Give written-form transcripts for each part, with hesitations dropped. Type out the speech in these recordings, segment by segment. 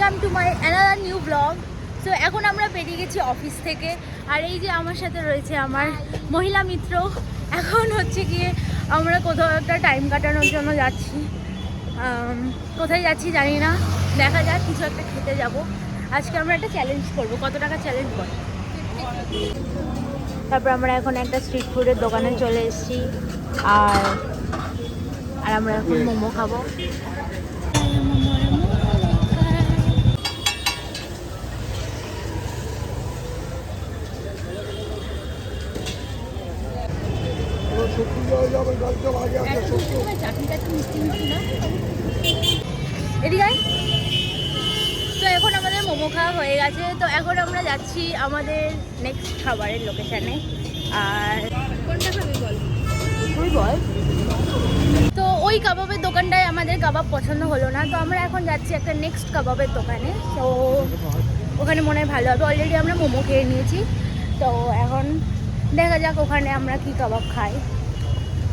Welcome to my another new blog. So এখন আমরা বেরিয়ে গেছি অফিস থেকে, আর এই যে আমার সাথে রয়েছে আমার মহিলা মিত্র। এখন হচ্ছে গিয়ে আমরা কোথাও একটা টাইম কাটানোর জন্য যাচ্ছি। কোথায় যাচ্ছি জানি না, দেখা যাক, কিছু একটা খেতে যাব। আজকে আমরা একটা চ্যালেঞ্জ করবো। কত টাকা চ্যালেঞ্জ বল? তারপর আমরা এখন একটা স্ট্রিট ফুডের দোকানে চলে এসেছি, আর আমরা এখন মোমো খাবো। তো এখন আমাদের মোমো খাওয়া হয়ে গেছে, তো এখন আমরা যাচ্ছি আমাদের নেক্সট খাবারের লোকেশানে। আর কোনটা খাবি বল? তুই বল। তো ওই কাবাবের দোকানটায় আমাদের কাবাব পছন্দ হলো না, তো আমরা এখন যাচ্ছি একটা নেক্সট কাবাবের দোকানে। তো ওখানে মনে হয় ভালো হবে। অলরেডি আমরা মোমো খেয়ে নিয়েছি, তো এখন দেখা যাক ওখানে আমরা কি কাবাব খাই।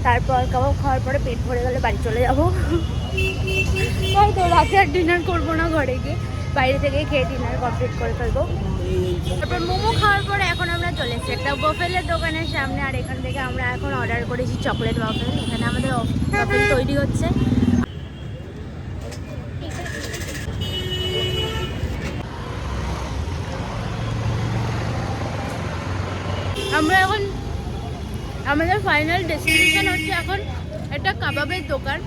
তারপর কাবাব খাওয়ার পরে পেট ভরে গেলে বাড়ি চলে যাবো। তাই তো রাতে আর ডিনার করবো না, ঘরে গিয়ে বাইরে থেকে খেয়ে ডিনার কমপ্লিট করে ফেলবো। তারপর মোমো খাওয়ার পরে এখন আমরা চলে এসেছি একটা ওয়াফেলের দোকানের সামনে, আর এখান থেকে আমরা এখন অর্ডার করেছি চকলেট ওয়াফেল। এখানে আমাদের ওয়াফেল তৈরি হচ্ছে। আমরা এখন আমাদের ফাইনাল ডেস্টিনেশন হচ্ছে এখন একটা কাবাবের দোকান।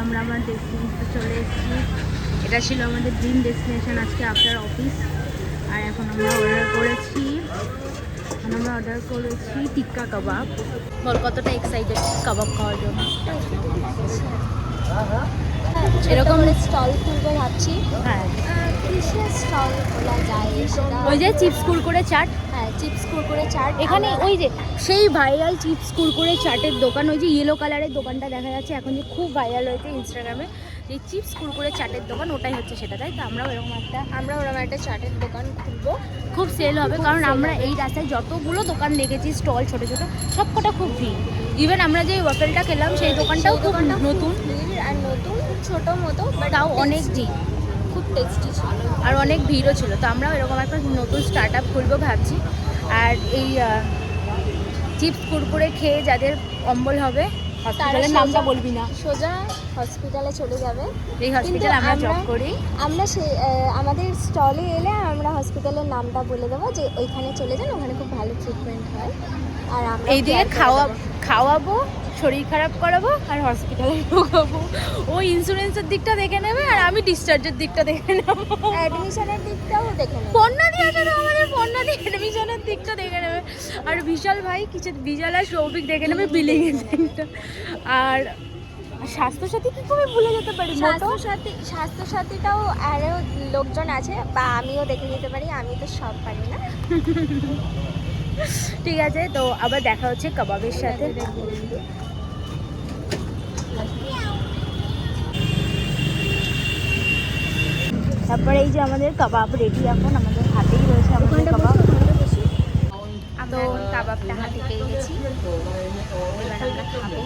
আমরা আমার ডেস্টিনেশনে চলে এসেছি। এটা ছিল আমাদের ড্রিম ডেস্টিনেশন আজকে আফটার অফিস। আর এখন আমরা অর্ডার করেছি টিক্কা কাবাব। বল কতটা এক্সাইটেড কাবাব খাওয়ার জন্য? এরকম স্টল খুলবো ভাবছি। হ্যাঁ, কিসের স্টল খোলা যায়? ওই যে চিপস কুরকুরে চাট। হ্যাঁ, চিপস কুরকুরে চাট। এখানে ওই যে সেই ভাইরাল চিপস কুরকুরে চাটের দোকান, ওই যে ইয়েলো কালারের দোকানটা দেখা যাচ্ছে এখন, যে খুব ভাইরাল হয়েছে ইনস্টাগ্রামে, যে চিপস কুরকুরে চাটের দোকান, ওটাই হচ্ছে সেটা। তাই তো আমরাও ওরকম একটা চাটের দোকান খুলবো, খুব সেল হবে। কারণ আমরা এই রাস্তায় যতগুলো দোকান দেখেছি স্টল ছোটো ছোটো, সবকটা খুব ভিড়। ইভেন আমরা যে ওয়াফেলটা খেলাম সেই দোকানটাও খুব নতুন, আর নতুন ছোটো মতো, তাও অনেক ভিড়, খুব টেস্টি ছিল আর অনেক ভিড়ও ছিল। তো আমরাও এরকম একটা নতুন স্টার্ট আপ খুলবো ভাবছি। আর এই চিপস কুরকুরে খেয়ে যাদের অম্বল হবে, হসপিটালের নামটা বলবি না, সোজা হসপিটালে চলে যাবে। এই হসপিটাল আমরা জব করি। আমরা আমাদের স্টলে এলে আমরা হসপিটালের নামটা বলে দেবো যে ওইখানে চলে যান, ওখানে খুব ভালো ট্রিটমেন্ট হয়। আর আমরা এই দিকে খাওয়াবো, শরীর খারাপ করাবো, আর হসপিটালে ঢোকাবো। ও ইন্স্যুরেন্সের দিকটা দেখে নেবে, আর আমি ডিসচার্জের দিকটা দেখে নেবো, অ্যাডমিশনের দিকটাও দেখে নেবে। পণ্যাদি আসলে আমাদের পণ্যাদি অ্যাডমিশনের দিকটা দেখে নেবে, আর বিশাল ভাই কিছু বিশাল আর সৌভিক দেখে নেবে বিলিংয়ের দিকটা। আর স্বাস্থ্যসাথী কি করে ভুলে যেতে পারি? স্বাস্থ্যসাথীটাও আরও লোকজন আছে, বা আমিও দেখে নিতে পারি, আমি তো সব পারি না। ঠিক আছে, তো আবার দেখা হচ্ছে কাবাবের সাথে। তারপরে এই যে আমাদের কাবাব রেডি, এখন আমাদের হাতেই রয়েছে আমাদের কাবাব। তো কাবাবটা হাতে পেয়ে গেছি, এবার আমরা খাবো।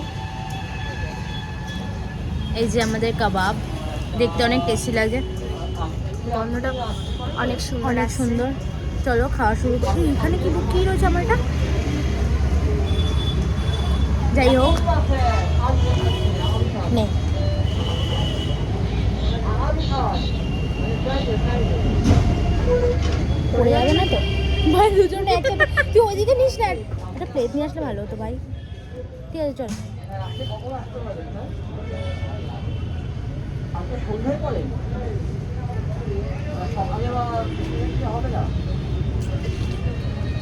এই যে আমাদের কাবাব, দেখতে অনেক টেস্টি লাগে, গন্ধটা অনেক সুন্দর। চলো খাওয়া শুরু করি। এখানে কি রয়েছে আমার এটা, যাই হোক নে। পড়ে যাবে না তো ভাই? দুজনে একটা, তুই ওইদিকে নিস না, একটা প্লেট নিয়ে আসলে ভালো হতো ভাই। ঠিক আছে চল।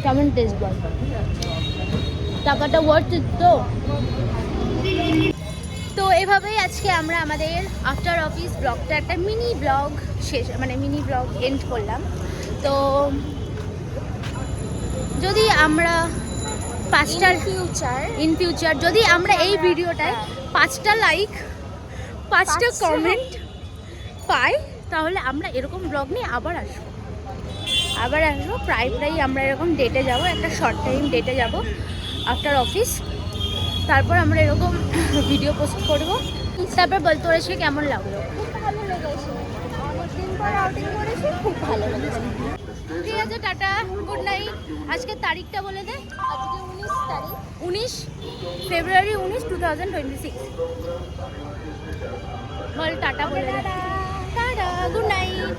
কেমন টেস্ট বল? টাকাটা ওয়ার্থ ইট তো? তো এভাবেই আজকে আমরা আমাদের আফটার অফিস ব্লগটা, একটা মিনি ব্লগ এন্ড করলাম। তো যদি আমরা ইন ফিউচার যদি আমরা এই ভিডিওটায় 5টা লাইক 5টা কমেন্ট পাই, তাহলে আমরা এরকম ব্লগ নিয়ে আবার আসবো। প্রায় আমরা এরকম ডেটে যাব, একটা শর্ট টাইম ডেটে যাব আফটার অফিস। তারপর আমরা এরকম ভিডিও পোস্ট করব। তারপর বলতে পারছি কেমন লাগলো। খুব ভালো লেগেছে, অনেকদিন পর ভালো লেগেছে। ঠিক আছে, টাটা, গুড নাইট। আজকের তারিখটা বলে দে। আজকে 19 তারিখ, 19 ফেব্রুয়ারি 19, 2026। বল টাটা বলে দে। Tata, good night.